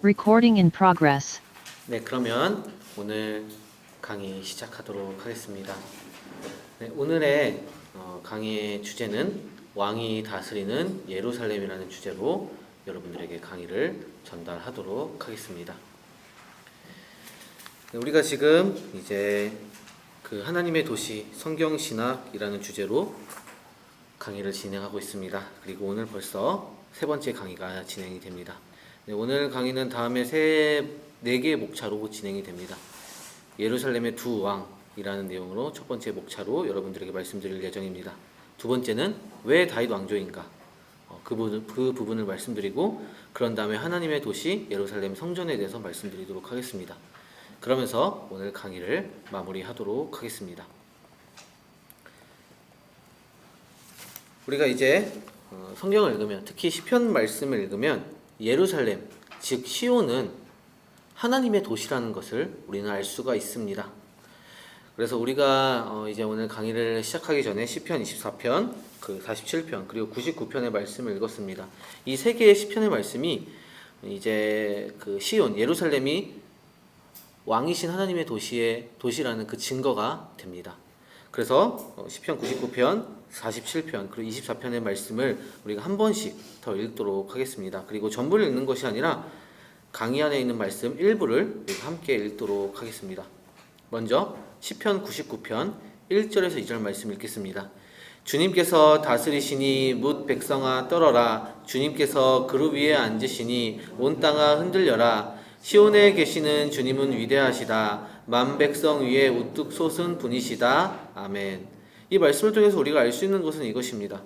Recording in progress. 네, 그러면 오늘 강의 시작하도록 하겠습니다. 네, 오늘의 강의의 주제는 왕이 다스리는 예루살렘이라는 주제로 여러분들에게 강의를 전달하도록 하겠습니다. 네, 우리가 지금 이제 그 하나님의 도시 성경신학이라는 주제로 강의를 진행하고 있습니다. 그리고 오늘 벌써 세 번째 강의가 진행이 됩니다. 네, 오늘 강의는 다음에 네 개의 목차로 진행이 됩니다. 예루살렘의 두 왕이라는 내용으로 첫 번째 목차로 여러분들에게 말씀드릴 예정입니다. 두 번째는 왜 다윗 왕조인가? 그 부분을 말씀드리고 그런 다음에 하나님의 도시 예루살렘 성전에 대해서 말씀드리도록 하겠습니다. 그러면서 오늘 강의를 마무리하도록 하겠습니다. 우리가 이제 성경을 읽으면, 특히 시편 말씀을 읽으면 예루살렘, 즉 시온은 하나님의 도시라는 것을 우리는 알 수가 있습니다. 그래서 우리가 이제 오늘 강의를 시작하기 전에 시편 24편, 47편, 그리고 99편의 말씀을 읽었습니다. 이 세 개의 시편의 말씀이 이제 그 시온, 예루살렘이 왕이신 하나님의 도시라는 그 증거가 됩니다. 그래서 시편 99편, 47편, 그리고 24편의 말씀을 우리가 한 번씩 더 읽도록 하겠습니다. 그리고 전부를 읽는 것이 아니라 강의 안에 있는 말씀 일부를 우리가 함께 읽도록 하겠습니다. 먼저 시편 99편 1절에서 2절 말씀 읽겠습니다. 주님께서 다스리시니 뭇 백성아 떨어라. 주님께서 그룹 위에 앉으시니 온 땅아 흔들려라. 시온에 계시는 주님은 위대하시다. 만 백성 위에 우뚝 솟은 분이시다. 아멘. 이 말씀을 통해서 우리가 알 수 있는 것은 이것입니다.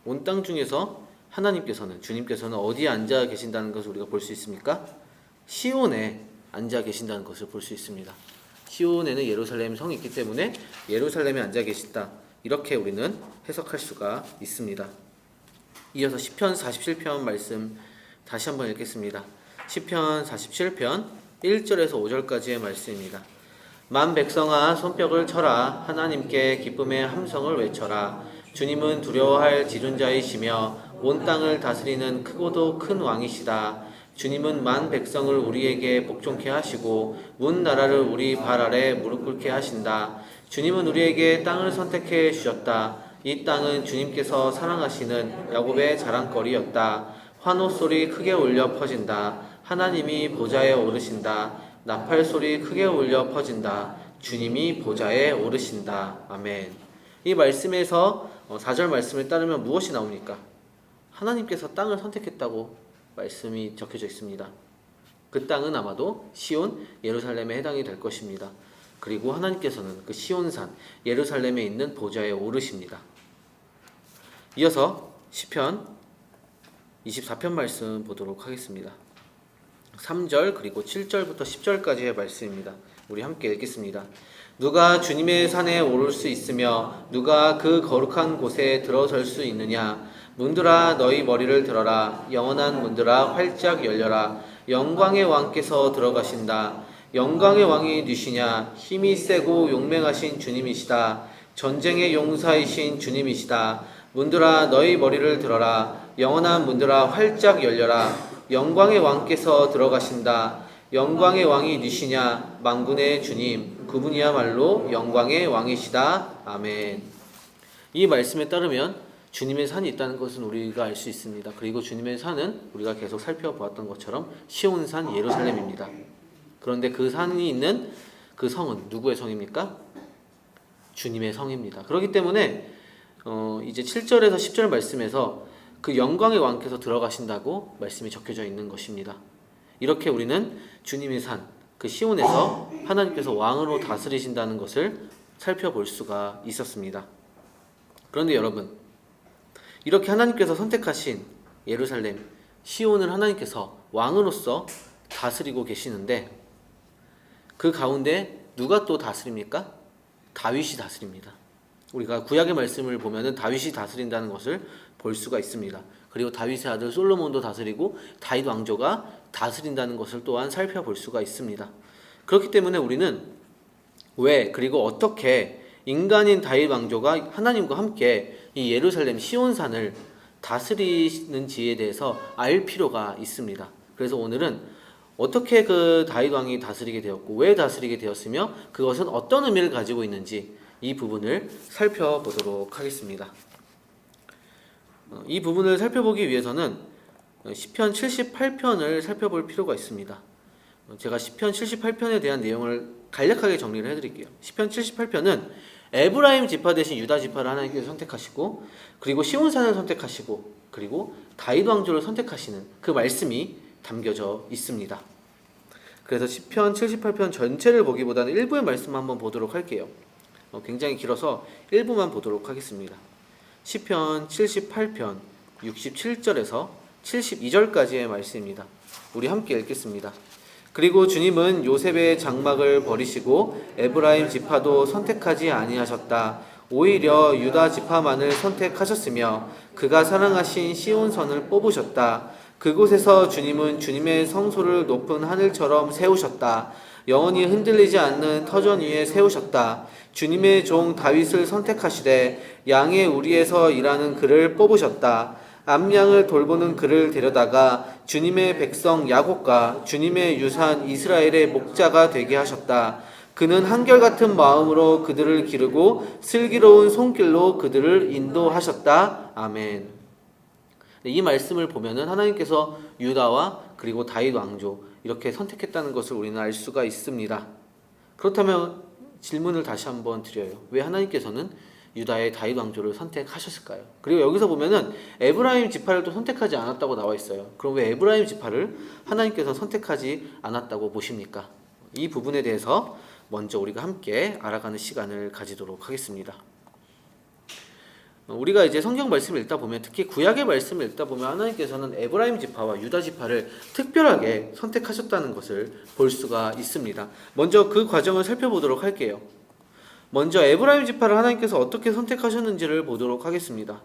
온 땅 중에서 주님께서는 어디에 앉아 계신다는 것을 우리가 볼 수 있습니까? 시온에 앉아 계신다는 것을 볼 수 있습니다. 시온에는 예루살렘 성이 있기 때문에 예루살렘에 앉아 계신다, 이렇게 우리는 해석할 수가 있습니다. 이어서 시편 47편 말씀 다시 한번 읽겠습니다. 시편 47편 1절에서 5절까지의 말씀입니다. 만 백성아 손뼉을 쳐라. 하나님께 기쁨의 함성을 외쳐라. 주님은 두려워할 지존자이시며 온 땅을 다스리는 크고도 큰 왕이시다. 주님은 만 백성을 우리에게 복종케 하시고 문 나라를 우리 발 아래 무릎 꿇게 하신다. 주님은 우리에게 땅을 선택해 주셨다. 이 땅은 주님께서 사랑하시는 야곱의 자랑거리였다. 환호 소리 크게 울려 퍼진다. 하나님이 보좌에 오르신다. 나팔 소리 크게 울려 퍼진다. 주님이 보좌에 오르신다. 아멘. 이 말씀에서 4절 말씀을 따르면 무엇이 나옵니까? 하나님께서 땅을 선택했다고 말씀이 적혀져 있습니다. 그 땅은 아마도 시온, 예루살렘에 해당이 될 것입니다. 그리고 하나님께서는 그 시온산, 예루살렘에 있는 보좌에 오르십니다. 이어서 시편 24편 말씀 보도록 하겠습니다. 3절 그리고 7절부터 10절까지의 말씀입니다. 우리 함께 읽겠습니다. 누가 주님의 산에 오를 수 있으며 누가 그 거룩한 곳에 들어설 수 있느냐? 문들아 너희 머리를 들어라. 영원한 문들아 활짝 열려라. 영광의 왕께서 들어가신다. 영광의 왕이 누시냐? 힘이 세고 용맹하신 주님이시다. 전쟁의 용사이신 주님이시다. 문들아 너희 머리를 들어라. 영원한 문들아 활짝 열려라. 영광의 왕께서 들어가신다. 영광의 왕이 누시냐? 만군의 주님, 그분이야말로 영광의 왕이시다. 아멘. 이 말씀에 따르면 주님의 산이 있다는 것은 우리가 알 수 있습니다. 그리고 주님의 산은 우리가 계속 살펴보았던 것처럼 시온산 예루살렘입니다. 그런데 그 산이 있는 그 성은 누구의 성입니까? 주님의 성입니다. 그렇기 때문에 이제 7절에서 10절 말씀에서 그 영광의 왕께서 들어가신다고 말씀이 적혀져 있는 것입니다. 이렇게 우리는 주님의 산, 그 시온에서 하나님께서 왕으로 다스리신다는 것을 살펴볼 수가 있었습니다. 그런데 여러분, 이렇게 하나님께서 선택하신 예루살렘, 시온을 하나님께서 왕으로서 다스리고 계시는데 그 가운데 누가 또 다스립니까? 다윗이 다스립니다. 우리가 구약의 말씀을 보면은 다윗이 다스린다는 것을 볼 수가 있습니다. 그리고 다윗의 아들 솔로몬도 다스리고 다윗 왕조가 다스린다는 것을 또한 살펴볼 수가 있습니다. 그렇기 때문에 우리는 왜 그리고 어떻게 인간인 다윗 왕조가 하나님과 함께 이 예루살렘 시온산을 다스리는지에 대해서 알 필요가 있습니다. 그래서 오늘은 어떻게 그 다윗 왕이 다스리게 되었고 왜 다스리게 되었으며 그것은 어떤 의미를 가지고 있는지 이 부분을 살펴보도록 하겠습니다. 이 부분을 살펴보기 위해서는 시편 78편을 살펴볼 필요가 있습니다. 제가 시편 78편에 대한 내용을 간략하게 정리를 해드릴게요. 시편 78편은 에브라임 지파 대신 유다 지파를 하나님께서 선택하시고 그리고 시온산을 선택하시고 그리고 다윗 왕조를 선택하시는 그 말씀이 담겨져 있습니다. 그래서 시편 78편 전체를 보기보다는 일부의 말씀 한번 보도록 할게요. 굉장히 길어서 일부만 보도록 하겠습니다. 시편 78편 67절에서 72절까지의 말씀입니다. 우리 함께 읽겠습니다. 그리고 주님은 요셉의 장막을 버리시고 에브라임 지파도 선택하지 아니하셨다. 오히려 유다 지파만을 선택하셨으며 그가 사랑하신 시온선을 뽑으셨다. 그곳에서 주님은 주님의 성소를 높은 하늘처럼 세우셨다. 영원히 흔들리지 않는 터전 위에 세우셨다. 주님의 종 다윗을 선택하시되 양의 우리에서 일하는 그를 뽑으셨다. 암양을 돌보는 그를 데려다가 주님의 백성 야곱과 주님의 유산 이스라엘의 목자가 되게 하셨다. 그는 한결같은 마음으로 그들을 기르고 슬기로운 손길로 그들을 인도하셨다. 아멘. 이 말씀을 보면은 하나님께서 유다와 그리고 다윗 왕조 이렇게 선택했다는 것을 우리는 알 수가 있습니다. 그렇다면 질문을 다시 한번 드려요. 왜 하나님께서는 유다의 다윗 왕조를 선택하셨을까요? 그리고 여기서 보면은 에브라임 지파를 또 선택하지 않았다고 나와 있어요. 그럼 왜 에브라임 지파를 하나님께서 선택하지 않았다고 보십니까? 이 부분에 대해서 먼저 우리가 함께 알아가는 시간을 가지도록 하겠습니다. 우리가 이제 성경 말씀을 읽다 보면 특히 구약의 말씀을 읽다 보면 하나님께서는 에브라임 지파와 유다 지파를 특별하게 선택하셨다는 것을 볼 수가 있습니다. 먼저 그 과정을 살펴보도록 할게요. 먼저 에브라임 지파를 하나님께서 어떻게 선택하셨는지를 보도록 하겠습니다.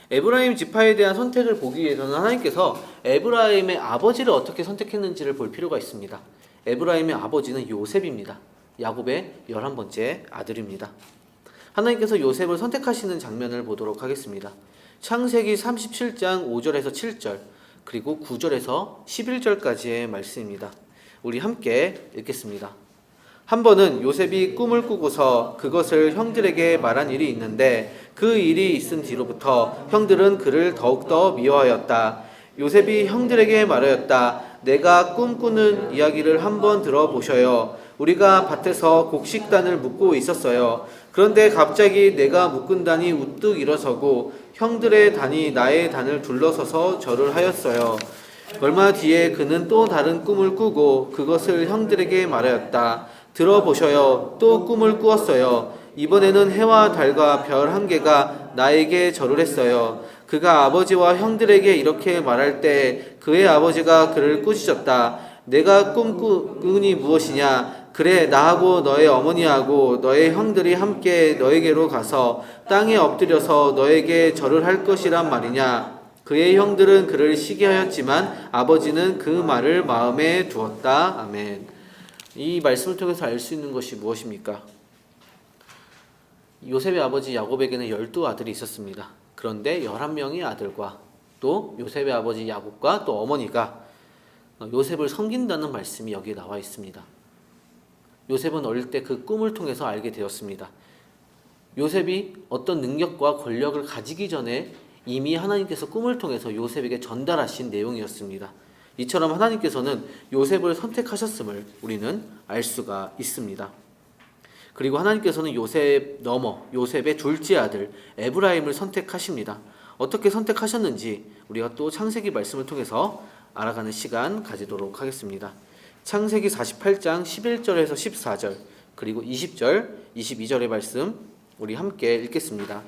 에브라임 지파에 대한 선택을 보기 위해서는 하나님께서 에브라임의 아버지를 어떻게 선택했는지를 볼 필요가 있습니다. 에브라임의 아버지는 요셉입니다. 야곱의 11번째 아들입니다. 하나님께서 요셉을 선택하시는 장면을 보도록 하겠습니다. 창세기 37장 5절에서 7절 그리고 9절에서 11절까지의 말씀입니다. 우리 함께 읽겠습니다. 한 번은 요셉이 꿈을 꾸고서 그것을 형들에게 말한 일이 있는데 그 일이 있은 뒤로부터 형들은 그를 더욱더 미워하였다. 요셉이 형들에게 말하였다. 내가 꿈꾸는 이야기를 한번 들어보셔요. 우리가 밭에서 곡식단을 묶고 있었어요. 그런데 갑자기 내가 묶은 단이 우뚝 일어서고 형들의 단이 나의 단을 둘러서서 절을 하였어요. 얼마 뒤에 그는 또 다른 꿈을 꾸고 그것을 형들에게 말하였다. 들어보셔요. 또 꿈을 꾸었어요. 이번에는 해와 달과 별 한 개가 나에게 절을 했어요. 그가 아버지와 형들에게 이렇게 말할 때 그의 아버지가 그를 꾸짖었다. 내가 꿈꾸니 무엇이냐? 그래, 나하고 너의 어머니하고 너의 형들이 함께 너에게로 가서 땅에 엎드려서 너에게 절을 할 것이란 말이냐? 그의 형들은 그를 시기하였지만 아버지는 그 말을 마음에 두었다. 아멘. 이 말씀을 통해서 알 수 있는 것이 무엇입니까? 요셉의 아버지 야곱에게는 12아들이 있었습니다. 그런데 11명의 아들과 또 요셉의 아버지 야곱과 또 어머니가 요셉을 섬긴다는 말씀이 여기에 나와 있습니다. 요셉은 어릴 때 그 꿈을 통해서 알게 되었습니다. 요셉이 어떤 능력과 권력을 가지기 전에 이미 하나님께서 꿈을 통해서 요셉에게 전달하신 내용이었습니다. 이처럼 하나님께서는 요셉을 선택하셨음을 우리는 알 수가 있습니다. 그리고 하나님께서는 요셉의 둘째 아들 에브라임을 선택하십니다. 어떻게 선택하셨는지 우리가 또 창세기 말씀을 통해서 알아가는 시간 가지도록 하겠습니다. 창세기 48장 11절에서 14절 그리고 20절, 22절의 말씀 우리 함께 읽겠습니다.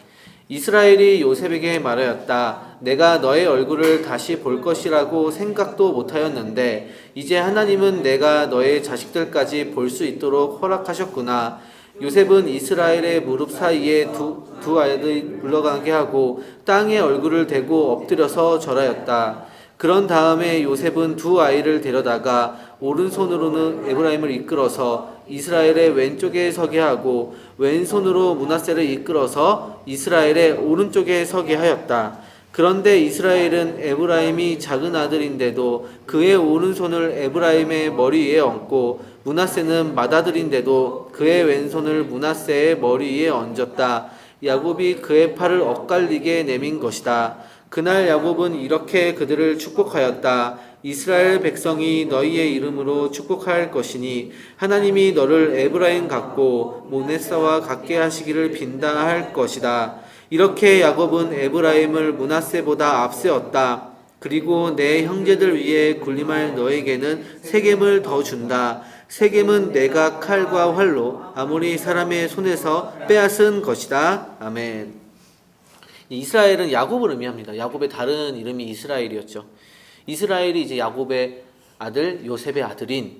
이스라엘이 요셉에게 말하였다. 내가 너의 얼굴을 다시 볼 것이라고 생각도 못하였는데 이제 하나님은 내가 너의 자식들까지 볼 수 있도록 허락하셨구나. 요셉은 이스라엘의 무릎 사이에 두 아이들이 물러가게 하고 땅에 얼굴을 대고 엎드려서 절하였다. 그런 다음에 요셉은 두 아이를 데려다가 오른손으로는 에브라임을 이끌어서 이스라엘의 왼쪽에 서게 하고 왼손으로 므낫세를 이끌어서 이스라엘의 오른쪽에 서게 하였다. 그런데 이스라엘은 에브라임이 작은 아들인데도 그의 오른손을 에브라임의 머리 위에 얹고 므낫세는 맏아들인데도 그의 왼손을 므낫세의 머리 위에 얹었다. 야곱이 그의 팔을 엇갈리게 내민 것이다. 그날 야곱은 이렇게 그들을 축복하였다. 이스라엘 백성이 너희의 이름으로 축복할 것이니 하나님이 너를 에브라임 같고 모네사와 같게 하시기를 빈다 할 것이다. 이렇게 야곱은 에브라임을 므낫세보다 앞세웠다. 그리고 내 형제들 위에 군림할 너에게는 세겜을 더 준다. 세겜은 내가 칼과 활로 아모리 사람의 손에서 빼앗은 것이다. 아멘. 이스라엘은 야곱을 의미합니다. 야곱의 다른 이름이 이스라엘이었죠. 이스라엘이 이제 야곱의 아들 요셉의 아들인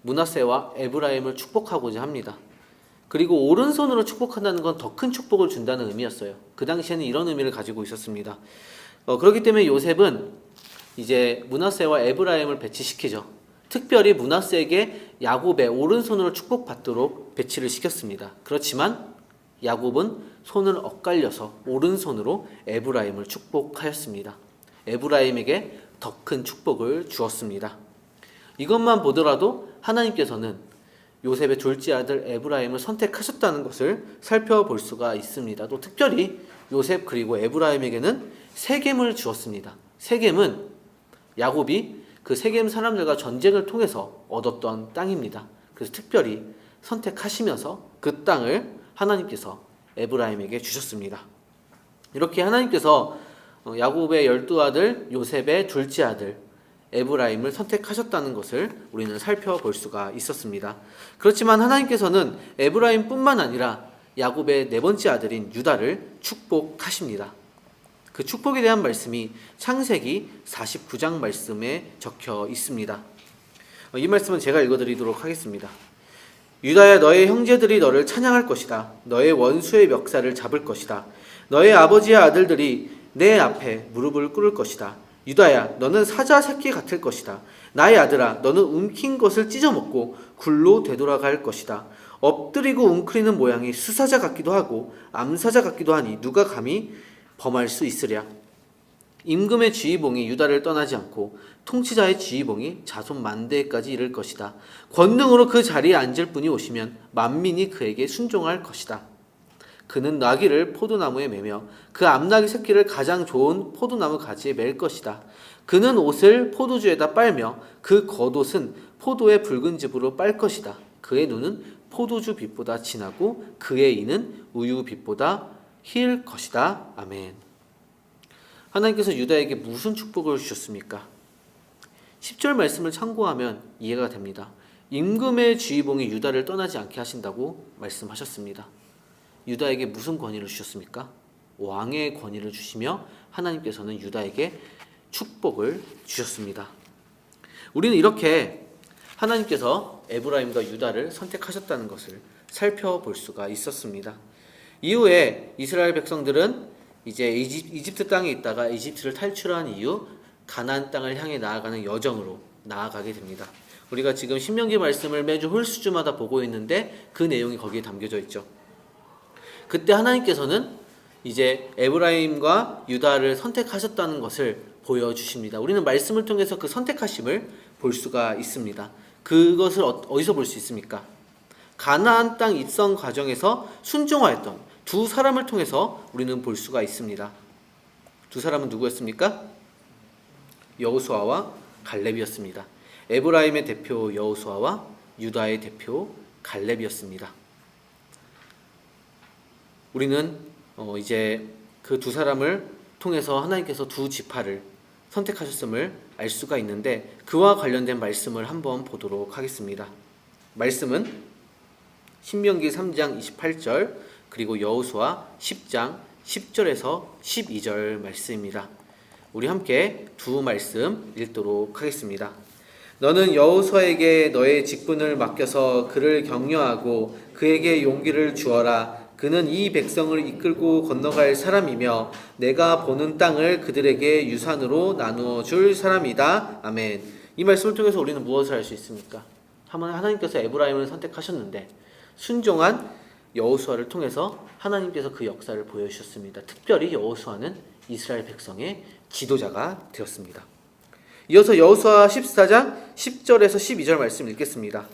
므낫세와 에브라임을 축복하고자 합니다. 그리고 오른손으로 축복한다는 건 더 큰 축복을 준다는 의미였어요. 그 당시에는 이런 의미를 가지고 있었습니다. 그렇기 때문에 요셉은 이제 므낫세와 에브라임을 배치시키죠. 특별히 므낫세에게 야곱의 오른손으로 축복받도록 배치를 시켰습니다. 그렇지만 야곱은 손을 엇갈려서 오른손으로 에브라임을 축복하였습니다. 에브라임에게 더 큰 축복을 주었습니다. 이것만 보더라도 하나님께서는 요셉의 둘째 아들 에브라임을 선택하셨다는 것을 살펴볼 수가 있습니다. 또 특별히 요셉 그리고 에브라임에게는 세겜을 주었습니다. 세겜은 야곱이 그 세겜 사람들과 전쟁을 통해서 얻었던 땅입니다. 그래서 특별히 선택하시면서 그 땅을 하나님께서 에브라임에게 주셨습니다. 이렇게 하나님께서 야곱의 12아들 요셉의 둘째 아들 에브라임을 선택하셨다는 것을 우리는 살펴볼 수가 있었습니다. 그렇지만 하나님께서는 에브라임뿐만 아니라 야곱의 네 번째 아들인 유다를 축복하십니다. 그 축복에 대한 말씀이 창세기 49장 말씀에 적혀 있습니다. 이 말씀은 제가 읽어드리도록 하겠습니다. 유다야, 너의 형제들이 너를 찬양할 것이다. 너의 원수의 멱살을 잡을 것이다. 너의 아버지의 아들들이 내 앞에 무릎을 꿇을 것이다. 유다야, 너는 사자 새끼 같을 것이다. 나의 아들아, 너는 움킨 것을 찢어먹고 굴로 되돌아갈 것이다. 엎드리고 웅크리는 모양이 수사자 같기도 하고 암사자 같기도 하니 누가 감히 범할 수 있으랴. 임금의 지휘봉이 유다를 떠나지 않고 통치자의 지휘봉이 자손 만대까지 이를 것이다. 권능으로 그 자리에 앉을 분이 오시면 만민이 그에게 순종할 것이다. 그는 나귀를 포도나무에 매며 그 암나귀 새끼를 가장 좋은 포도나무 가지에 맬 것이다. 그는 옷을 포도주에다 빨며 그 겉옷은 포도의 붉은 즙으로 빨 것이다. 그의 눈은 포도주 빛보다 진하고 그의 이는 우유 빛보다 희을 것이다. 아멘. 하나님께서 유다에게 무슨 축복을 주셨습니까? 10절 말씀을 참고하면 이해가 됩니다. 임금의 지휘봉이 유다를 떠나지 않게 하신다고 말씀하셨습니다. 유다에게 무슨 권위를 주셨습니까? 왕의 권위를 주시며 하나님께서는 유다에게 축복을 주셨습니다. 우리는 이렇게 하나님께서 에브라임과 유다를 선택하셨다는 것을 살펴볼 수가 있었습니다. 이후에 이스라엘 백성들은 이제 이집트 땅에 있다가 이집트를 탈출한 이후 가나안 땅을 향해 나아가는 여정으로 나아가게 됩니다. 우리가 지금 신명기 말씀을 매주 홀수주마다 보고 있는데 그 내용이 거기에 담겨져 있죠. 그때 하나님께서는 이제 에브라임과 유다를 선택하셨다는 것을 보여주십니다. 우리는 말씀을 통해서 그 선택하심을 볼 수가 있습니다. 그것을 어디서 볼 수 있습니까? 가나안 땅 입성 과정에서 순종하였던 두 사람을 통해서 우리는 볼 수가 있습니다. 두 사람은 누구였습니까? 여호수아와 갈렙이었습니다. 에브라임의 대표 여호수아와 유다의 대표 갈렙이었습니다. 우리는 이제 그 두 사람을 통해서 하나님께서 두 지파를 선택하셨음을 알 수가 있는데 그와 관련된 말씀을 한번 보도록 하겠습니다. 말씀은 신명기 3장 28절 그리고 여호수아 10장 10절에서 12절 말씀입니다. 우리 함께 두 말씀 읽도록 하겠습니다. 너는 여호수아에게 너의 직분을 맡겨서 그를 격려하고 그에게 용기를 주어라. 그는 이 백성을 이끌고 건너갈 사람이며 내가 보는 땅을 그들에게 유산으로 나누어 줄 사람이다. 아멘. 이 말씀을 통해서 우리는 무엇을 알 수 있습니까? 하나님께서 에브라임을 선택하셨는데 순종한 여호수아를 통해서 하나님께서 그 역사를 보여주셨습니다. 특별히 여호수아는 이스라엘 백성의 지도자가 되었습니다. 이어서 여호수아 14장 10절에서 12절 말씀 읽겠습니다.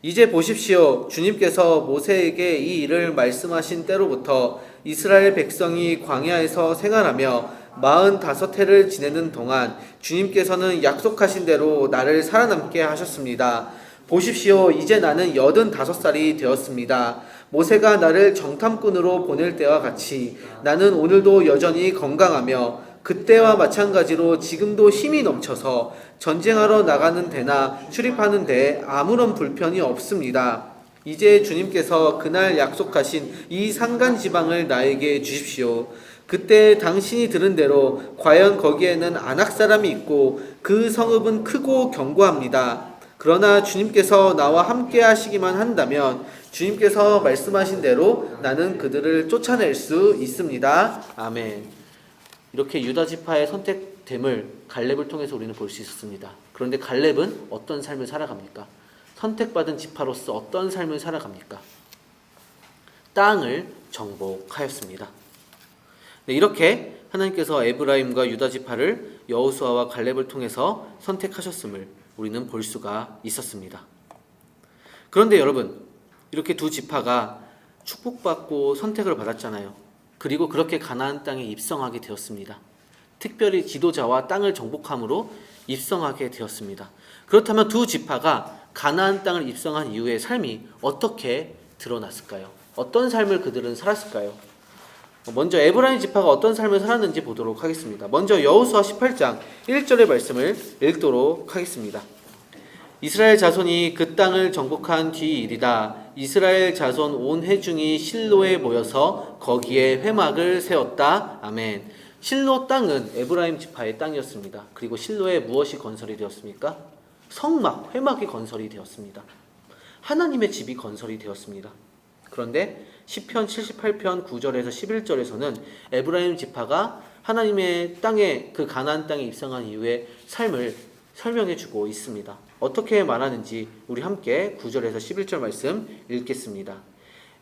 이제 보십시오. 주님께서 모세에게 이 일을 말씀하신 때로부터 이스라엘 백성이 광야에서 생활하며 45해를 지내는 동안 주님께서는 약속하신 대로 나를 살아남게 하셨습니다. 보십시오. 이제 나는 85살이 되었습니다. 모세가 나를 정탐꾼으로 보낼 때와 같이 나는 오늘도 여전히 건강하며 그때와 마찬가지로 지금도 힘이 넘쳐서 전쟁하러 나가는 데나 출입하는 데에 아무런 불편이 없습니다. 이제 주님께서 그날 약속하신 이 산간 지방을 나에게 주십시오. 그때 당신이 들은 대로 과연 거기에는 아낙 사람이 있고 그 성읍은 크고 견고합니다. 그러나 주님께서 나와 함께 하시기만 한다면 주님께서 말씀하신 대로 나는 그들을 쫓아낼 수 있습니다. 아멘. 이렇게 유다 지파의 선택됨을 갈렙을 통해서 우리는 볼 수 있었습니다. 그런데 갈렙은 어떤 삶을 살아갑니까? 선택받은 지파로서 어떤 삶을 살아갑니까? 땅을 정복하였습니다. 네, 이렇게 하나님께서 에브라임과 유다 지파를 여호수아와 갈렙을 통해서 선택하셨음을 우리는 볼 수가 있었습니다. 그런데 여러분, 이렇게 두 지파가 축복받고 선택을 받았잖아요. 그리고 그렇게 가나안 땅에 입성하게 되었습니다. 특별히 지도자와 땅을 정복함으로 입성하게 되었습니다. 그렇다면 두 지파가 가나안 땅을 입성한 이후의 삶이 어떻게 드러났을까요? 어떤 삶을 그들은 살았을까요? 먼저 에브라임 지파가 어떤 삶을 살았는지 보도록 하겠습니다. 먼저 여호수아 18장 1절의 말씀을 읽도록 하겠습니다. 이스라엘 자손이 그 땅을 정복한 뒤 일이다. 이스라엘 자손 온 회중이 실로에 모여서 거기에 회막을 세웠다. 아멘. 실로 땅은 에브라임 지파의 땅이었습니다. 그리고 실로에 무엇이 건설이 되었습니까? 성막, 회막이 건설이 되었습니다. 하나님의 집이 건설이 되었습니다. 그런데 시편 78편 9절에서 11절에서는 에브라임 지파가 하나님의 땅에 그 가나안 땅에 입성한 이후의 삶을 설명해 주고 있습니다. 어떻게 말하는지 우리 함께 9절에서 11절 말씀 읽겠습니다.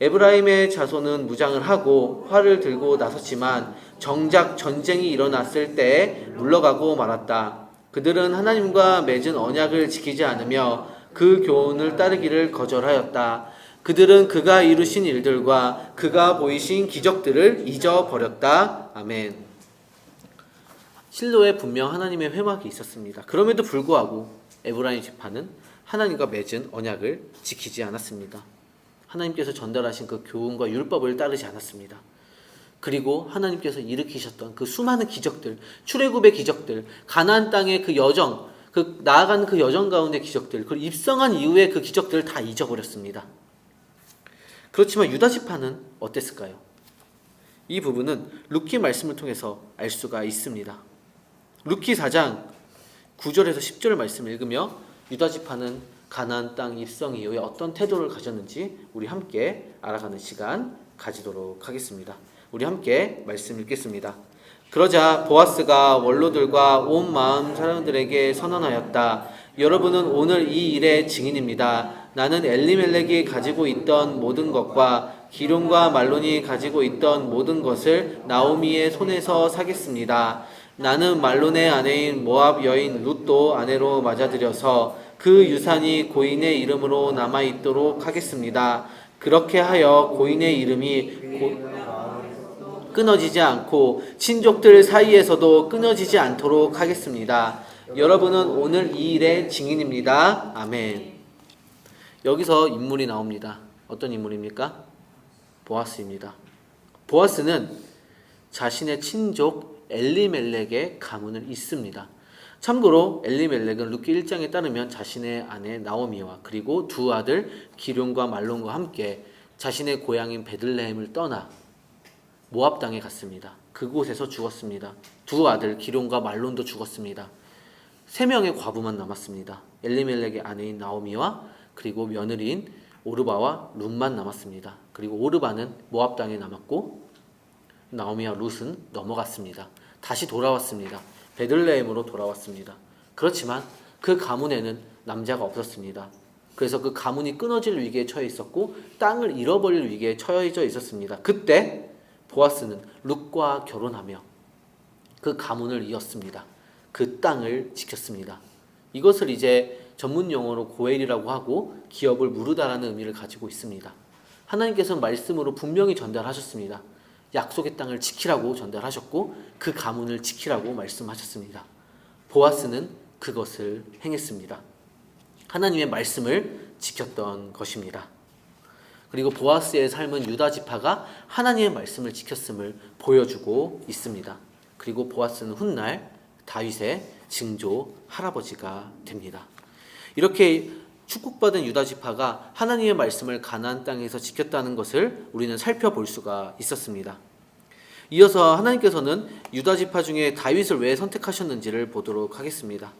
에브라임의 자손은 무장을 하고 활을 들고 나섰지만 정작 전쟁이 일어났을 때에 물러가고 말았다. 그들은 하나님과 맺은 언약을 지키지 않으며 그 교훈을 따르기를 거절하였다. 그들은 그가 이루신 일들과 그가 보이신 기적들을 잊어버렸다. 아멘. 실로에 분명 하나님의 회막이 있었습니다. 그럼에도 불구하고 에브라임 지파는 하나님과 맺은 언약을 지키지 않았습니다. 하나님께서 전달하신 그 교훈과 율법을 따르지 않았습니다. 그리고 하나님께서 일으키셨던 그 수많은 기적들, 출애굽의 기적들, 가나안 땅의 그 여정, 그 나아가는 그 여정 가운데 기적들, 그리고 입성한 이후에 그 기적들을 다 잊어버렸습니다. 그렇지만 유다 지파는 어땠을까요? 이 부분은 룻기 말씀을 통해서 알 수가 있습니다. 룻기 4장 9절에서 10절 말씀을 읽으며 유다 지파는 가나안 땅 입성 이후에 어떤 태도를 가졌는지 우리 함께 알아가는 시간 가지도록 하겠습니다. 우리 함께 말씀 읽겠습니다. 그러자 보아스가 원로들과 온 마음 사람들에게 선언하였다. 여러분은 오늘 이 일의 증인입니다. 나는 엘리멜렉이 가지고 있던 모든 것과 기런과 말론이 가지고 있던 모든 것을 나오미의 손에서 사겠습니다. 나는 말론의 아내인 모압 여인 룻도 아내로 맞아들여서 그 유산이 고인의 이름으로 남아있도록 하겠습니다. 그렇게 하여 고인의 이름이 끊어지지 않고 친족들 사이에서도 끊어지지 않도록 하겠습니다. 여러분은 오늘 이 일의 증인입니다. 아멘. 여기서 인물이 나옵니다. 어떤 인물입니까? 보아스입니다. 보아스는 자신의 친족 엘리멜렉의 가문을 잇습니다. 참고로 엘리멜렉은 룻기 1장에 따르면 자신의 아내 나오미와 그리고 두 아들 기런과 말론과 함께 자신의 고향인 베들레헴을 떠나 모압 땅에 갔습니다. 그곳에서 죽었습니다. 두 아들 기런과 말론도 죽었습니다. 3명의 과부만 남았습니다. 엘리멜렉의 아내인 나오미와 그리고 며느리인 오르바와 룻만 남았습니다. 그리고 오르바는 모압 땅에 남았고 나오미와 룻은 넘어갔습니다. 다시 돌아왔습니다. 베들레헴으로 돌아왔습니다. 그렇지만 그 가문에는 남자가 없었습니다. 그래서 그 가문이 끊어질 위기에 처해 있었고 땅을 잃어버릴 위기에 처해져 있었습니다. 그때 보아스는 룻과 결혼하며 그 가문을 이었습니다. 그 땅을 지켰습니다. 이것을 이제 전문 용어로 고엘이라고 하고 기업을 무르다라는 의미를 가지고 있습니다. 하나님께서는 말씀으로 분명히 전달하셨습니다. 약속의 땅을 지키라고 전달하셨고 그 가문을 지키라고 말씀하셨습니다. 보아스는 그것을 행했습니다. 하나님의 말씀을 지켰던 것입니다. 그리고 보아스의 삶은 유다 지파가 하나님의 말씀을 지켰음을 보여주고 있습니다. 그리고 보아스는 훗날 다윗의 증조 할아버지가 됩니다. 이렇게 축복받은 유다 지파가 하나님의 말씀을 가나안 땅에서 지켰다는 것을 우리는 살펴볼 수가 있었습니다. 이어서 하나님께서는 유다 지파 중에 다윗을 왜 선택하셨는지를 보도록 하겠습니다.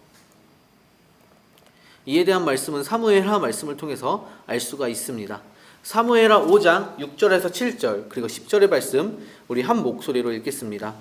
이에 대한 말씀은 사무엘하 말씀을 통해서 알 수가 있습니다. 사무엘하 5장 6절에서 7절 그리고 10절의 말씀 우리 한 목소리로 읽겠습니다.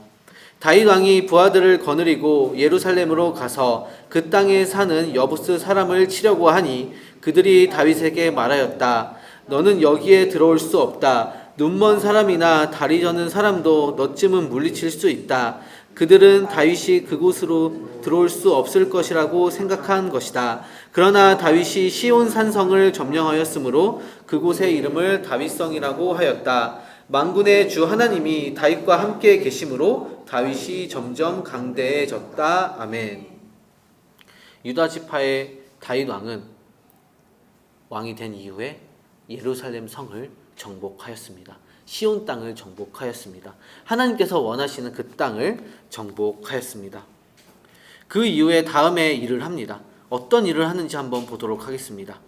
다윗 왕이 부하들을 거느리고 예루살렘으로 가서 그 땅에 사는 여부스 사람을 치려고 하니 그들이 다윗에게 말하였다. 너는 여기에 들어올 수 없다. 눈먼 사람이나 다리 저는 사람도 너쯤은 물리칠 수 있다. 그들은 다윗이 그곳으로 들어올 수 없을 것이라고 생각한 것이다. 그러나 다윗이 시온 산성을 점령하였으므로 그곳의 이름을 다윗성이라고 하였다. 만군의 주 하나님이 다윗과 함께 계심으로 다윗이 점점 강대해졌다. 아멘. 유다 지파의 다윗 왕은 왕이 된 이후에 예루살렘 성을 정복하였습니다. 시온 땅을 정복하였습니다. 하나님께서 원하시는 그 땅을 정복하였습니다. 그 이후에 다음에 일을 합니다. 어떤 일을 하는지 한번 보도록 하겠습니다.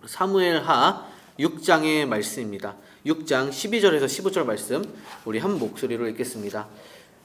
사무엘하 6장의 말씀입니다. 6장 12절에서 15절 말씀 우리 한 목소리로 읽겠습니다.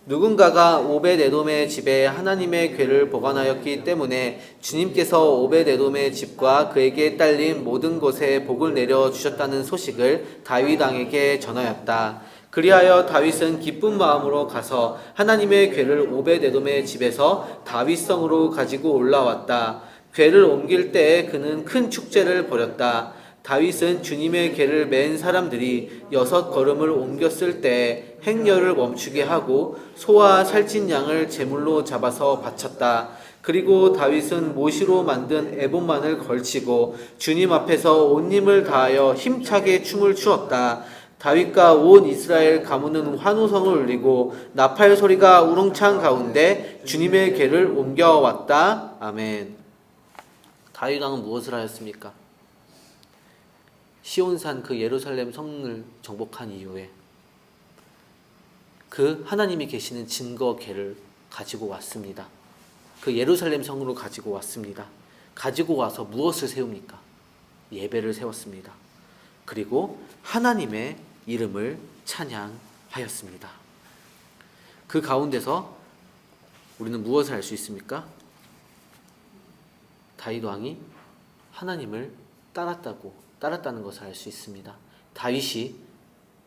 누군가가 오벳에돔의 집에 하나님의 궤를 보관하였기 때문에 주님께서 오벳에돔의 집과 그에게 딸린 모든 곳에 복을 내려주셨다는 소식을 다윗 왕에게 전하였다. 그리하여 다윗은 기쁜 마음으로 가서 하나님의 궤를 오벳에돔의 집에서 다윗성으로 가지고 올라왔다. 궤를 옮길 때에 그는 큰 축제를 벌였다. 다윗은 주님의 궤를 맨 사람들이 6걸음을 옮겼을 때 행렬을 멈추게 하고 소와 살찐 양을 제물로 잡아서 바쳤다. 그리고 다윗은 모시로 만든 에봇만을 걸치고 주님 앞에서 온 힘을 다하여 힘차게 춤을 추었다. 다윗과 온 이스라엘 가문은 환호성을 울리고 나팔 소리가 우렁찬 가운데 주님의 궤를 옮겨왔다. 아멘. 다윗 왕은 무엇을 하였습니까? 시온산 그 예루살렘 성을 정복한 이후에 그 하나님이 계시는 증거궤를 가지고 왔습니다. 그 예루살렘 성으로 가지고 왔습니다. 가지고 와서 무엇을 세웁니까? 예배를 세웠습니다. 그리고 하나님의 이름을 찬양하였습니다. 그 가운데서 우리는 무엇을 알 수 있습니까? 다윗 왕이 하나님을 따랐다는 것을 알 수 있습니다. 다윗이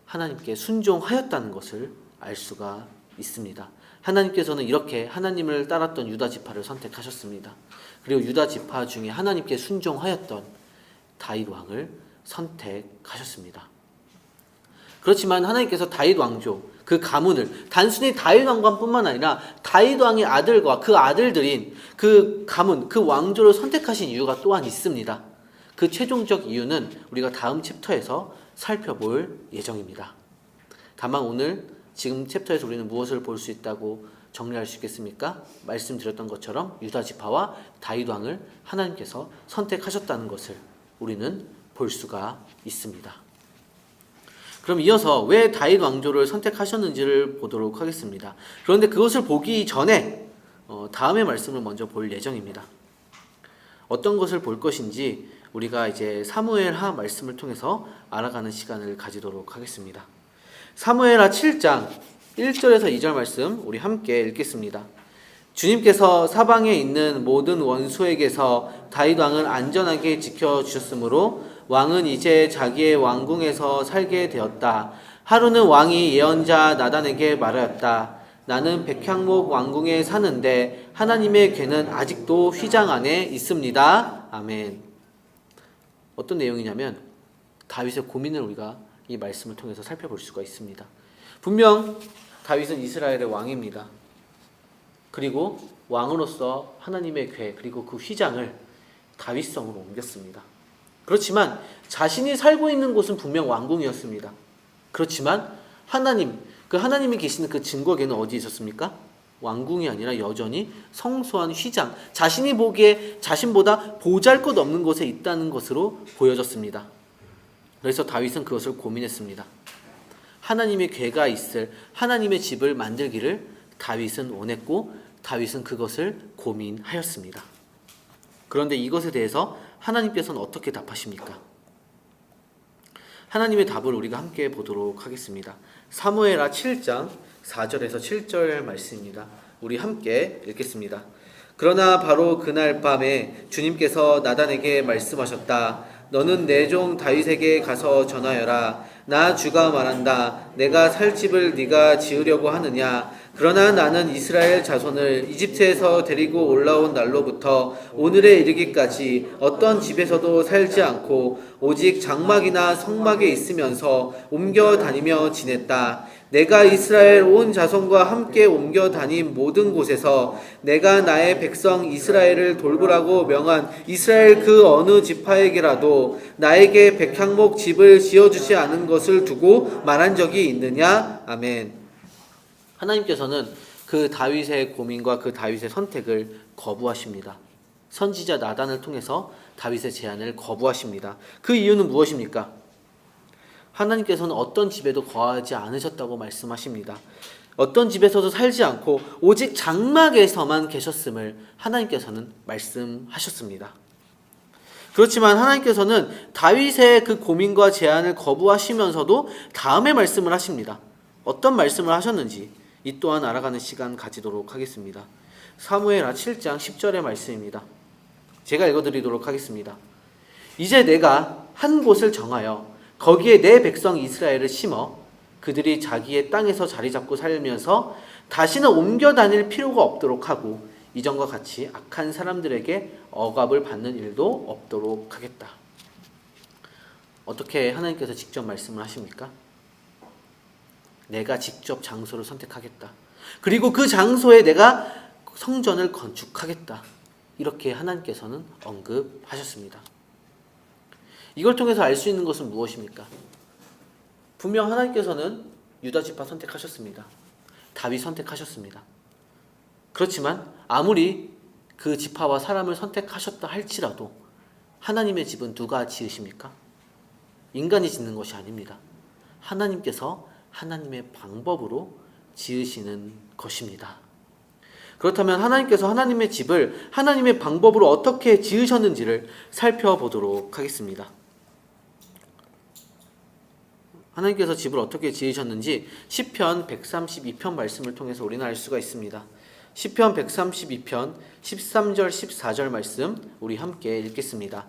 하나님께 순종하였다는 것을 알 수가 있습니다. 하나님께서는 이렇게 하나님을 따랐던 유다 지파를 선택하셨습니다. 그리고 유다 지파 중에 하나님께 순종하였던 다윗 왕을 선택하셨습니다. 그렇지만 하나님께서 다윗 왕조 그 가문을 단순히 다윗 왕관뿐만 아니라 다윗 왕의 아들과 그 아들들인 그 가문 그 왕조를 선택하신 이유가 또한 있습니다. 그 최종적 이유는 우리가 다음 챕터에서 살펴볼 예정입니다. 다만 오늘 지금 챕터에서 우리는 무엇을 볼 수 있다고 정리할 수 있겠습니까? 말씀드렸던 것처럼 유다 지파와 다윗 왕을 하나님께서 선택하셨다는 것을 우리는 볼 수가 있습니다. 그럼 이어서 왜 다윗 왕조를 선택하셨는지를 보도록 하겠습니다. 그런데 그것을 보기 전에 다음의 말씀을 먼저 볼 예정입니다. 어떤 것을 볼 것인지 우리가 이제 사무엘하 말씀을 통해서 알아가는 시간을 가지도록 하겠습니다. 사무엘하 7장 1절에서 2절 말씀 우리 함께 읽겠습니다. 주님께서 사방에 있는 모든 원수에게서 다윗 왕을 안전하게 지켜주셨으므로 왕은 이제 자기의 왕궁에서 살게 되었다. 하루는 왕이 예언자 나단에게 말하였다. 나는 백향목 왕궁에 사는데 하나님의 궤는 아직도 휘장 안에 있습니다. 아멘. 어떤 내용이냐면 다윗의 고민을 우리가 이 말씀을 통해서 살펴볼 수가 있습니다. 분명 다윗은 이스라엘의 왕입니다. 그리고 왕으로서 하나님의 궤 그리고 그 휘장을 다윗성으로 옮겼습니다. 그렇지만 자신이 살고 있는 곳은 분명 왕궁이었습니다. 그렇지만 그 하나님이 계시는 그 증거궤는 어디에 있었습니까? 왕궁이 아니라 여전히 성소한 휘장, 자신이 보기에 자신보다 보잘것없는 곳에 있다는 것으로 보여졌습니다. 그래서 다윗은 그것을 고민했습니다. 하나님의 궤가 있을 하나님의 집을 만들기를 다윗은 원했고 다윗은 그것을 고민하였습니다. 그런데 이것에 대해서 하나님께서는 어떻게 답하십니까? 하나님의 답을 우리가 함께 보도록 하겠습니다. 사무엘하 7장 4절에서 7절 말씀입니다. 우리 함께 읽겠습니다. 그러나 바로 그날 밤에 주님께서 나단에게 말씀하셨다. 너는 내 종 다윗에게 가서 전하여라. 나 주가 말한다. 내가 살 집을 네가 지으려고 하느냐? 그러나 나는 이스라엘 자손을 이집트에서 데리고 올라온 날로부터 오늘에 이르기까지 어떤 집에서도 살지 않고 오직 장막이나 성막에 있으면서 옮겨 다니며 지냈다. 내가 이스라엘 온 자손과 함께 옮겨 다닌 모든 곳에서 내가 나의 백성 이스라엘을 돌보라고 명한 이스라엘 그 어느 지파에게라도 나에게 백향목 집을 지어주지 않은 것을 두고 말한 적이 있느냐? 아멘. 하나님께서는 그 다윗의 고민과 그 다윗의 선택을 거부하십니다. 선지자 나단을 통해서 다윗의 제안을 거부하십니다. 그 이유는 무엇입니까? 하나님께서는 어떤 집에도 거하지 않으셨다고 말씀하십니다. 어떤 집에서도 살지 않고 오직 장막에서만 계셨음을 하나님께서는 말씀하셨습니다. 그렇지만 하나님께서는 다윗의 그 고민과 제안을 거부하시면서도 다음에 말씀을 하십니다. 어떤 말씀을 하셨는지 이 또한 알아가는 시간 가지도록 하겠습니다. 사무엘하 7장 10절의 말씀입니다. 제가 읽어드리도록 하겠습니다. 이제 내가 한 곳을 정하여 거기에 내 백성 이스라엘을 심어 그들이 자기의 땅에서 자리 잡고 살면서 다시는 옮겨 다닐 필요가 없도록 하고 이전과 같이 악한 사람들에게 억압을 받는 일도 없도록 하겠다. 어떻게 하나님께서 직접 말씀을 하십니까? 내가 직접 장소를 선택하겠다. 그리고 그 장소에 내가 성전을 건축하겠다. 이렇게 하나님께서는 언급하셨습니다. 이걸 통해서 알 수 있는 것은 무엇입니까? 분명 하나님께서는 유다 지파 선택하셨습니다. 다윗 선택하셨습니다. 그렇지만 아무리 그 지파와 사람을 선택하셨다 할지라도 하나님의 집은 누가 지으십니까? 인간이 짓는 것이 아닙니다. 하나님께서 하나님의 방법으로 지으시는 것입니다. 그렇다면 하나님께서 하나님의 집을 하나님의 방법으로 어떻게 지으셨는지를 살펴보도록 하겠습니다. 하나님께서 집을 어떻게 지으셨는지 시편 132편 말씀을 통해서 우리는 알 수가 있습니다. 시편 132편 13절 14절 말씀 우리 함께 읽겠습니다.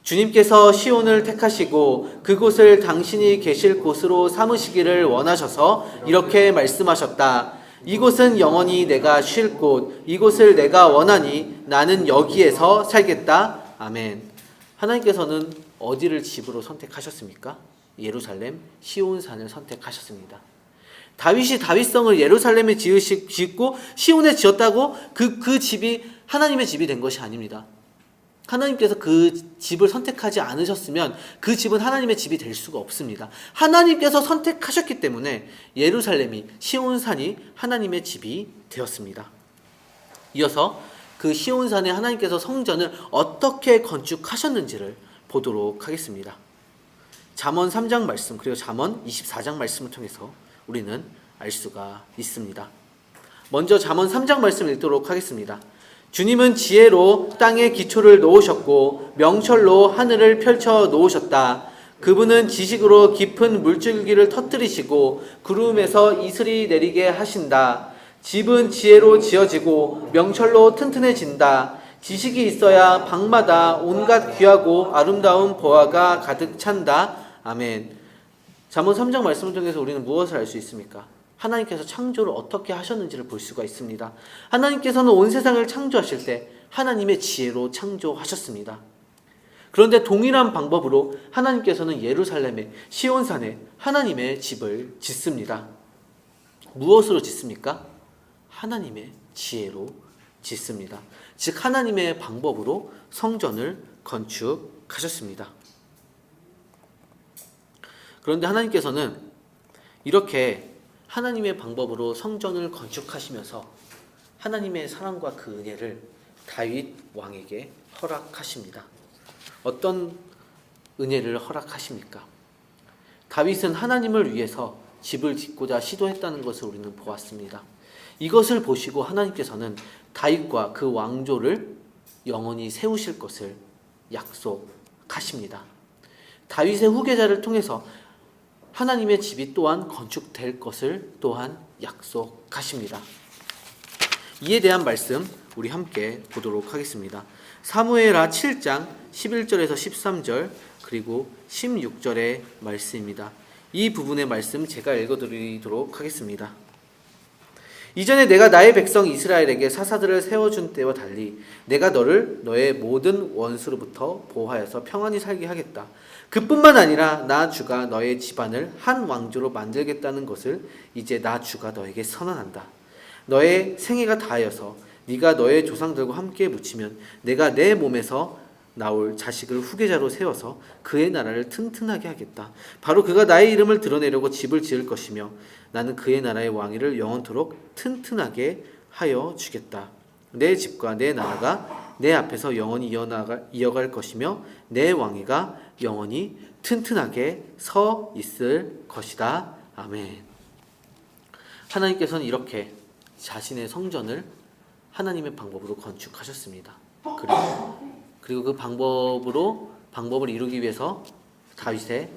주님께서 시온을 택하시고 그곳을 당신이 계실 곳으로 삼으시기를 원하셔서 이렇게 말씀하셨다. 이곳은 영원히 내가 쉴 곳, 이곳을 내가 원하니 나는 여기에서 살겠다. 아멘. 하나님께서는 어디를 집으로 선택하셨습니까? 예루살렘 시온산을 선택하셨습니다. 다윗이 다윗성을 예루살렘에 짓고 시온에 지었다고 그 집이 하나님의 집이 된 것이 아닙니다. 하나님께서 그 집을 선택하지 않으셨으면 그 집은 하나님의 집이 될 수가 없습니다. 하나님께서 선택하셨기 때문에 예루살렘이 시온산이 하나님의 집이 되었습니다. 이어서 그 시온산에 하나님께서 성전을 어떻게 건축하셨는지를 보도록 하겠습니다. 잠언 3장 말씀 그리고 잠언 24장 말씀을 통해서 우리는 알 수가 있습니다. 먼저 잠언 3장 말씀 읽도록 하겠습니다. 주님은 지혜로 땅에 기초를 놓으셨고 명철로 하늘을 펼쳐 놓으셨다. 그분은 지식으로 깊은 물줄기를 터뜨리시고 구름에서 이슬이 내리게 하신다. 집은 지혜로 지어지고 명철로 튼튼해진다. 지식이 있어야 방마다 온갖 귀하고 아름다운 보화가 가득 찬다. 아멘. 잠언 3장 말씀을 통해서 우리는 무엇을 알 수 있습니까? 하나님께서 창조를 어떻게 하셨는지를 볼 수가 있습니다. 하나님께서는 온 세상을 창조하실 때 하나님의 지혜로 창조하셨습니다. 그런데 동일한 방법으로 하나님께서는 예루살렘의 시온산에 하나님의 집을 짓습니다. 무엇으로 짓습니까? 하나님의 지혜로 짓습니다. 즉 하나님의 방법으로 성전을 건축하셨습니다. 그런데 하나님께서는 이렇게 하나님의 방법으로 성전을 건축하시면서 하나님의 사랑과 그 은혜를 다윗 왕에게 허락하십니다. 어떤 은혜를 허락하십니까? 다윗은 하나님을 위해서 집을 짓고자 시도했다는 것을 우리는 보았습니다. 이것을 보시고 하나님께서는 다윗과 그 왕조를 영원히 세우실 것을 약속하십니다. 다윗의 후계자를 통해서 하나님의 집이 또한 건축될 것을 또한 약속하십니다. 이에 대한 말씀 우리 함께 보도록 하겠습니다. 사무엘하 7장 11절에서 13절 그리고 16절의 말씀입니다. 이 부분의 말씀 제가 읽어드리도록 하겠습니다. 이전에 내가 나의 백성 이스라엘에게 사사들을 세워준 때와 달리 내가 너를 너의 모든 원수로부터 보호하여서 평안히 살게 하겠다. 그뿐만 아니라 나 주가 너의 집안을 한 왕조로 만들겠다는 것을 이제 나 주가 너에게 선언한다. 너의 생애가 다하여서 네가 너의 조상들과 함께 묻히면 내가 내 몸에서 나올 자식을 후계자로 세워서 그의 나라를 튼튼하게 하겠다. 바로 그가 나의 이름을 드러내려고 집을 지을 것이며 나는 그의 나라의 왕위를 영원토록 튼튼하게 하여 주겠다. 내 집과 내 나라가 내 앞에서 영원히 이어갈 것이며 내 왕위가 영원히 튼튼하게 서 있을 것이다. 아멘. 하나님께서는 이렇게 자신의 성전을 하나님의 방법으로 건축하셨습니다. 그리고 그 방법을 이루기 위해서 다윗의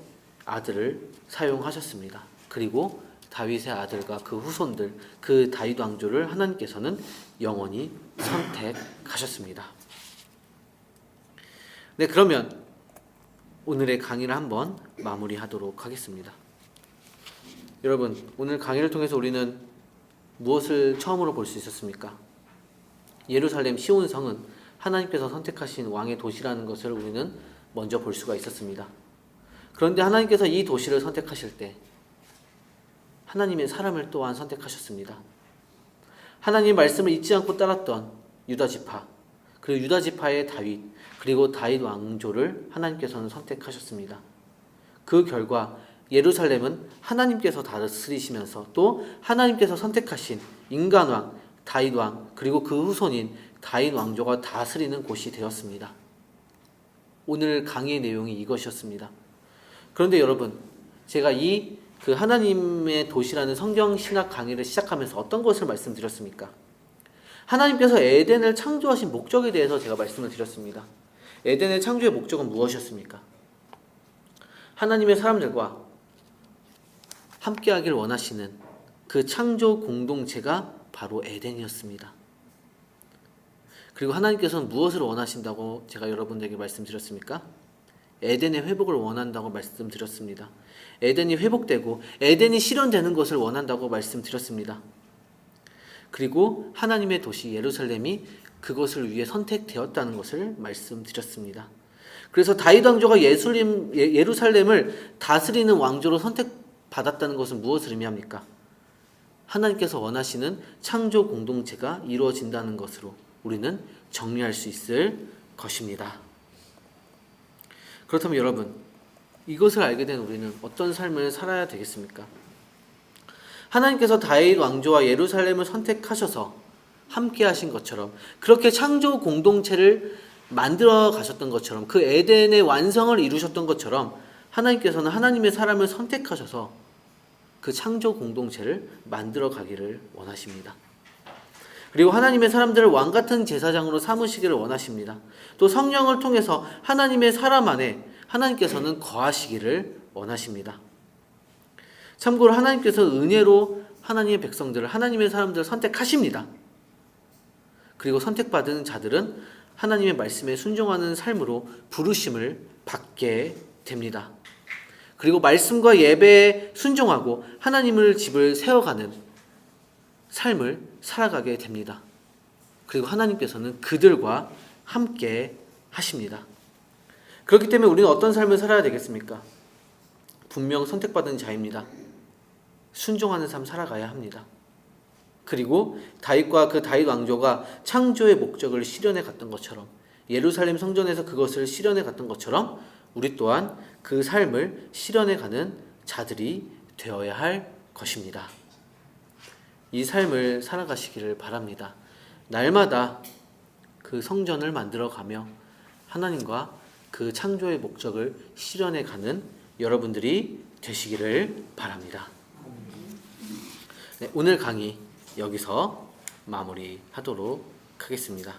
아들을 사용하셨습니다. 그리고 다윗의 아들과 그 후손들, 그 다윗 왕조를 하나님께서는 영원히 선택하셨습니다. 네, 그러면 오늘의 강의를 한번 마무리하도록 하겠습니다. 여러분, 오늘 강의를 통해서 우리는 무엇을 처음으로 볼 수 있었습니까? 예루살렘 시온성은 하나님께서 선택하신 왕의 도시라는 것을 우리는 먼저 볼 수가 있었습니다. 그런데 하나님께서 이 도시를 선택하실 때 하나님의 사람을 또한 선택하셨습니다. 하나님의 말씀을 잊지 않고 따랐던 유다지파, 그리고 유다지파의 다윗, 그리고 다윗 왕조를 하나님께서는 선택하셨습니다. 그 결과 예루살렘은 하나님께서 다스리시면서 또 하나님께서 선택하신 인간왕, 다윗왕, 그리고 그 후손인 다윗 왕조가 다스리는 곳이 되었습니다. 오늘 강의의 내용이 이것이었습니다. 그런데 여러분, 제가 그 하나님의 도시라는 성경 신학 강의를 시작하면서 어떤 것을 말씀드렸습니까? 하나님께서 에덴을 창조하신 목적에 대해서 제가 말씀을 드렸습니다. 에덴의 창조의 목적은 무엇이었습니까? 하나님의 사람들과 함께하길 원하시는 그 창조 공동체가 바로 에덴이었습니다. 그리고 하나님께서는 무엇을 원하신다고 제가 여러분들에게 말씀드렸습니까? 에덴의 회복을 원한다고 말씀드렸습니다. 에덴이 회복되고 에덴이 실현되는 것을 원한다고 말씀드렸습니다. 그리고 하나님의 도시 예루살렘이 그것을 위해 선택되었다는 것을 말씀드렸습니다. 그래서 다윗 왕조가 예루살렘을 다스리는 왕조로 선택받았다는 것은 무엇을 의미합니까? 하나님께서 원하시는 창조 공동체가 이루어진다는 것으로 우리는 정리할 수 있을 것입니다. 그렇다면 여러분, 이것을 알게 된 우리는 어떤 삶을 살아야 되겠습니까? 하나님께서 다윗 왕조와 예루살렘을 선택하셔서 함께 하신 것처럼, 그렇게 창조 공동체를 만들어 가셨던 것처럼, 그 에덴의 완성을 이루셨던 것처럼 하나님께서는 하나님의 사람을 선택하셔서 그 창조 공동체를 만들어 가기를 원하십니다. 그리고 하나님의 사람들을 왕같은 제사장으로 삼으시기를 원하십니다. 또 성령을 통해서 하나님의 사람 안에 하나님께서는 거하시기를 원하십니다. 참고로 하나님께서 은혜로 하나님의 백성들을, 하나님의 사람들을 선택하십니다. 그리고 선택받은 자들은 하나님의 말씀에 순종하는 삶으로 부르심을 받게 됩니다. 그리고 말씀과 예배에 순종하고 하나님을 집을 세워가는 삶을 살아가게 됩니다. 그리고 하나님께서는 그들과 함께 하십니다. 그렇기 때문에 우리는 어떤 삶을 살아야 되겠습니까? 분명 선택받은 자입니다. 순종하는 삶 살아가야 합니다. 그리고 다윗과 그 다윗 왕조가 창조의 목적을 실현해 갔던 것처럼, 예루살렘 성전에서 그것을 실현해 갔던 것처럼 우리 또한 그 삶을 실현해 가는 자들이 되어야 할 것입니다. 이 삶을 살아가시기를 바랍니다. 날마다 그 성전을 만들어 가며 하나님과 그 창조의 목적을 실현해 가는 여러분들이 되시기를 바랍니다. 네, 오늘 강의 여기서 마무리하도록 하겠습니다.